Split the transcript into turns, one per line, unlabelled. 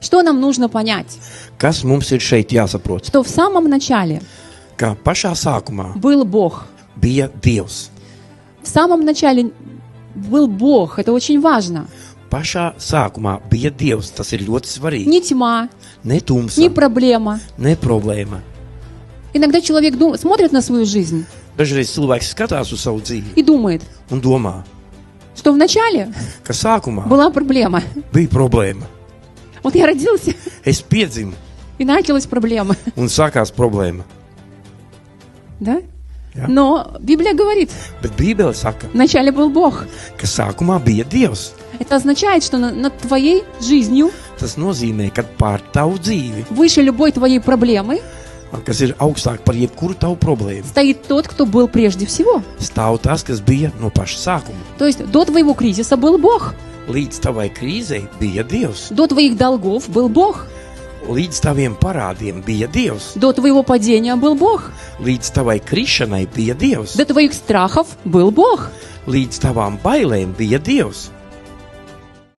Что нам нужно понять?
Kas mums ir šeit jāsaprot?
Что в самом начале
Ka pašā sākumā
был Бог.
bija Dievs.
В самом начале был Бог. Это очень важно.
Pašā sākumā bija Dievs. Tas ir ļoti svarīgi.
Не тьма,
Ne tumsa,
не проблема.
ne problēma.
Иногда человек смотрит на свою жизнь
Dažreiz cilvēks skatās uz savu dzīvi
и думает,
un domā,
что в начале
ka sākumā
была проблема.
bija problēma.
Вот я родился,
Es piedzimu
и началась проблема.
un sākās problēma.
Да?
Jā.
Но Библия говорит,
Bet Bībele saka,
вначале был Бог.
ka sākumā bija Dievs.
Это означает, что над твоей жизнью,
Tas nozīmē, ka pār tavu dzīvi,
выше любой твоей проблемы,
kas ir augstāk par jebkuru tavu problēmu,
стоит тот, кто был прежде всего.
stāv tas, kas bija no paša sākuma.
То есть до твоего кризиса был Бог.
Līdz tavai krīzei bija Dievs.
До твоих долгов был Бог.
Līdz taviem parādiem bija Dievs.
До твоего падения был Бог.
Līdz tavai krišanai bija Dievs.
До твоих страхов был Бог.
Līdz tavām bailēm bija Dievs.